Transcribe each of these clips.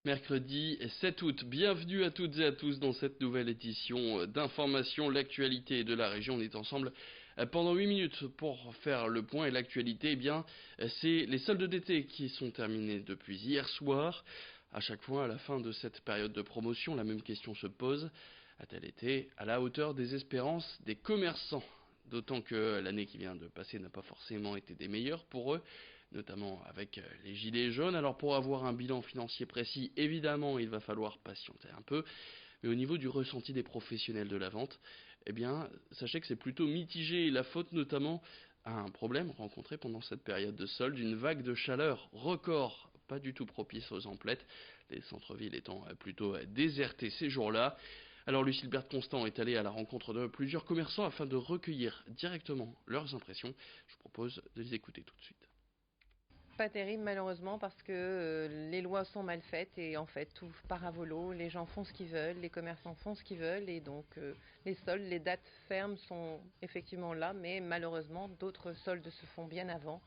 Mercredi 7 août, bienvenue à toutes et à tous dans cette nouvelle édition d'information, l'actualité de la région. On est ensemble pendant 8 minutes pour faire le point et l'actualité, c'est les soldes d'été qui sont terminés depuis hier soir. À chaque fois, à la fin de cette période de promotion, la même question se pose. A-t-elle été à la hauteur des espérances des commerçants? D'autant que l'année qui vient de passer n'a pas forcément été des meilleures pour eux, notamment avec les gilets jaunes. Alors pour avoir un bilan financier précis, évidemment, il va falloir patienter un peu. Mais au niveau du ressenti des professionnels de la vente, sachez que c'est plutôt mitigé. La faute notamment à un problème rencontré pendant cette période de solde, une vague de chaleur record, pas du tout propice aux emplettes, les centres-villes étant plutôt désertés ces jours-là. Alors Lucille-Bert Constant est allée à la rencontre de plusieurs commerçants afin de recueillir directement leurs impressions. Je vous propose de les écouter tout de suite. Pas terrible malheureusement parce que les lois sont mal faites et en fait tout part à volo, les gens font ce qu'ils veulent, les commerçants font ce qu'ils veulent et donc les soldes, les dates fermes sont effectivement là, mais malheureusement d'autres soldes se font bien avant,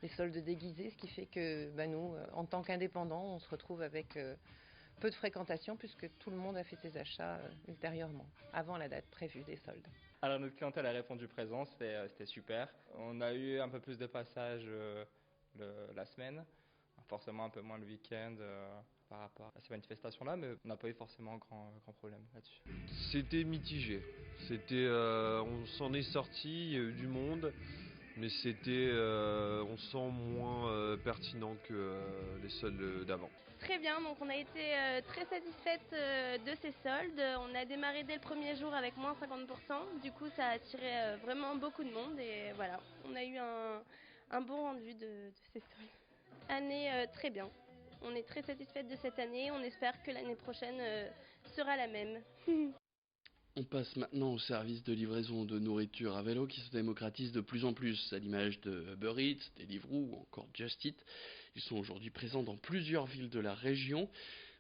les soldes déguisés, ce qui fait que nous en tant qu'indépendants on se retrouve avec peu de fréquentation puisque tout le monde a fait ses achats ultérieurement, avant la date prévue des soldes. Alors notre clientèle a répondu présent, c'était super. On a eu un peu plus de passages la semaine, forcément un peu moins le week-end par rapport à ces manifestations-là, mais on n'a pas eu forcément grand problème là-dessus. C'était mitigé. On s'en est sorti, il y a eu du monde, mais on sent moins pertinent que les soldes d'avant. Très bien, donc on a été très satisfaite de ces soldes. On a démarré dès le premier jour avec moins 50%. Du coup, ça a attiré vraiment beaucoup de monde et voilà, on a eu un bon rendu de ces soldes. Année très bien. On est très satisfaite de cette année. On espère que l'année prochaine sera la même. On passe maintenant au service de livraison de nourriture à vélo qui se démocratise de plus en plus, à l'image de Uber Eats, Deliveroo ou encore Just Eat. Ils sont aujourd'hui présents dans plusieurs villes de la région,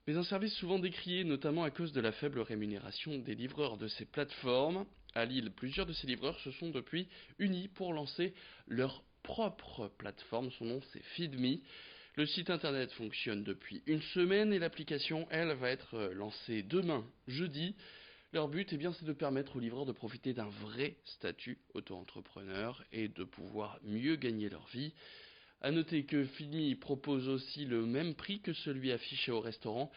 mais un service souvent décrié, notamment à cause de la faible rémunération des livreurs de ces plateformes. À Lille, plusieurs de ces livreurs se sont depuis unis pour lancer leur propre plateforme. Son nom, c'est Feedme. Le site internet fonctionne depuis une semaine et l'application, elle, va être lancée demain, jeudi. Leur but, c'est de permettre aux livreurs de profiter d'un vrai statut auto-entrepreneur et de pouvoir mieux gagner leur vie. A noter que Feedme propose aussi le même prix que celui affiché au restaurant,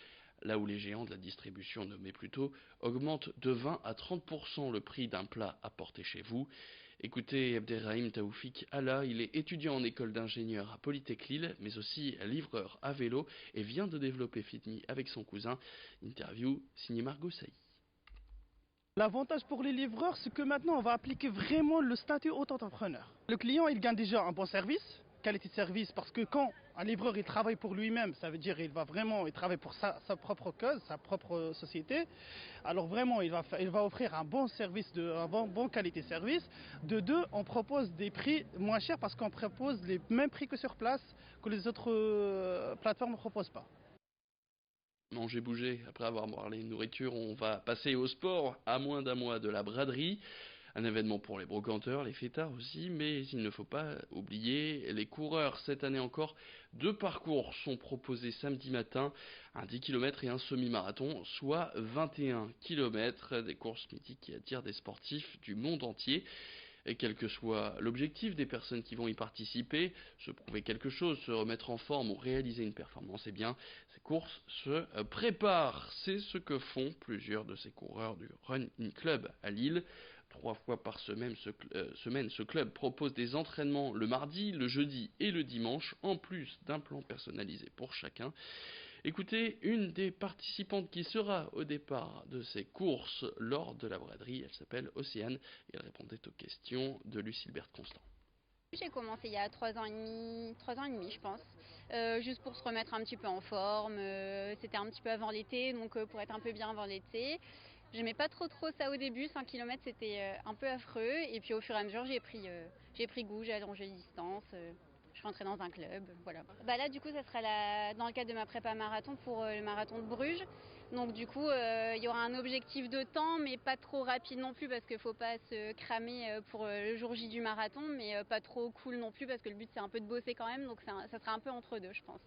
là où les géants de la distribution nommés plus tôt augmentent de 20 à 30% le prix d'un plat apporté chez vous. Écoutez Abderrahim Taoufik Allah, il est étudiant en école d'ingénieur à Polytech Lille, mais aussi livreur à vélo et vient de développer Feedme avec son cousin. Interview signée Margot Sailly. L'avantage pour les livreurs, c'est que maintenant, on va appliquer vraiment le statut auto-entrepreneur. Le client, il gagne déjà un bon service, qualité de service, parce que quand un livreur, il travaille pour lui-même, ça veut dire il travaille pour sa propre cause, sa propre société. Alors vraiment, il va offrir un bon service, bon qualité de service. De deux, on propose des prix moins chers parce qu'on propose les mêmes prix que sur place, que les autres plateformes ne proposent pas. Manger, bouger, après avoir parlé de nourriture, on va passer au sport, à moins d'un mois de la braderie. Un événement pour les brocanteurs, les fêtards aussi, mais il ne faut pas oublier les coureurs. Cette année encore, 2 parcours sont proposés samedi matin, un 10 km et un semi-marathon, soit 21 km, des courses mythiques qui attirent des sportifs du monde entier. Et quel que soit l'objectif des personnes qui vont y participer, se prouver quelque chose, se remettre en forme ou réaliser une performance, ces courses se préparent. C'est ce que font plusieurs de ces coureurs du Running Club à Lille. 3 fois par semaine, ce club propose des entraînements le mardi, le jeudi et le dimanche, en plus d'un plan personnalisé pour chacun. Écoutez une des participantes qui sera au départ de ces courses lors de la braderie. Elle s'appelle Océane et elle répondait aux questions de Lucille-Bert Constant. J'ai commencé il y a 3 ans et demi je pense, juste pour se remettre un petit peu en forme, c'était un petit peu avant l'été, donc pour être un peu bien avant l'été. J'aimais pas trop ça au début, 5 km c'était un peu affreux, et puis au fur et à mesure j'ai pris goût, j'ai allongé les distances, je suis rentrée dans un club, voilà. Là du coup ça sera dans le cadre de ma prépa marathon pour le marathon de Bruges. Donc du coup il y aura un objectif de temps mais pas trop rapide non plus parce qu'il faut pas se cramer pour le jour J du marathon, mais pas trop cool non plus parce que le but c'est un peu de bosser quand même, donc ça sera un peu entre deux je pense.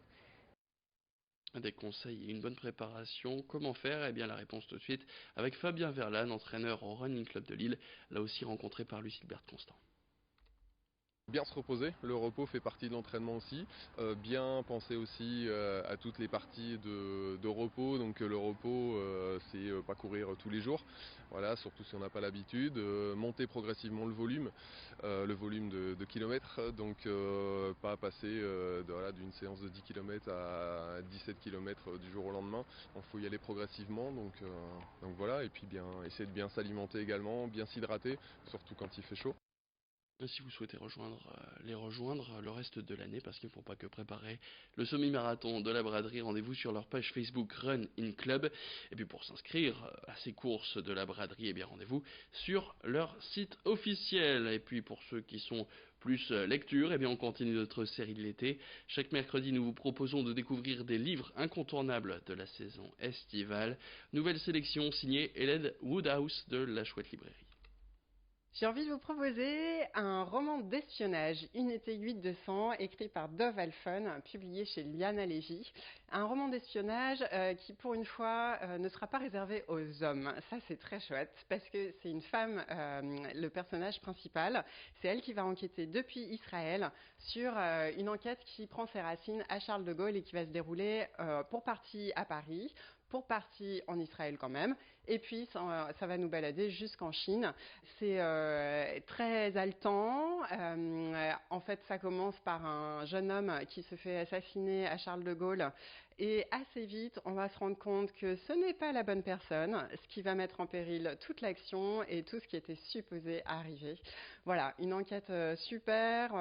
Des conseils et une bonne préparation. Comment faire? Eh bien la réponse tout de suite avec Fabien Verlan, entraîneur au Running Club de Lille, là aussi rencontré par Lucille Constant. Bien se reposer, le repos fait partie de l'entraînement aussi. Bien penser aussi à toutes les parties de repos. Donc le repos, c'est pas courir tous les jours. Voilà, surtout si on n'a pas l'habitude. Monter progressivement le volume de kilomètres. Donc pas passer d'une séance de 10 km à 17 km du jour au lendemain. Il faut y aller progressivement. Donc voilà, et puis essayer de bien s'alimenter également, bien s'hydrater, surtout quand il fait chaud. Si vous souhaitez les rejoindre le reste de l'année, parce qu'ils ne font pas que préparer le semi-marathon de la braderie, rendez-vous sur leur page Facebook Run in Club. Et puis pour s'inscrire à ces courses de la braderie, eh bien rendez-vous sur leur site officiel. Et puis pour ceux qui sont plus lecture, eh bien on continue notre série de l'été. Chaque mercredi, nous vous proposons de découvrir des livres incontournables de la saison estivale. Nouvelle sélection signée Hélène Woodhouse de La Chouette Librairie. J'ai envie de vous proposer un roman d'espionnage, Unité 8200, écrit par Dov Alphon, publié chez Liana Lévy. Un roman d'espionnage qui, pour une fois, ne sera pas réservé aux hommes. Ça, c'est très chouette, parce que c'est une femme, le personnage principal. C'est elle qui va enquêter depuis Israël sur une enquête qui prend ses racines à Charles de Gaulle et qui va se dérouler pour partie à Paris, pour partie en Israël quand même, et puis ça va nous balader jusqu'en Chine. C'est très haletant. En fait, ça commence par un jeune homme qui se fait assassiner à Charles de Gaulle, et assez vite, on va se rendre compte que ce n'est pas la bonne personne, ce qui va mettre en péril toute l'action et tout ce qui était supposé arriver. Voilà, une enquête super,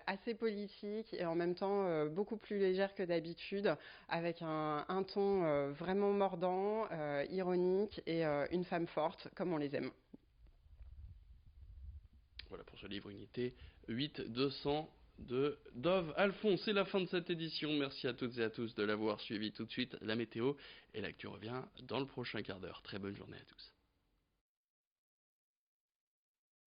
assez politique et en même temps beaucoup plus légère que d'habitude, avec un ton vraiment mordant, ironique et une femme forte, comme on les aime. Voilà pour ce livre Unité 8200 de Dov Alphon. C'est la fin de cette édition. Merci à toutes et à tous de l'avoir suivi. Tout de suite, la météo et l'actu revient dans le prochain quart d'heure. Très bonne journée à tous.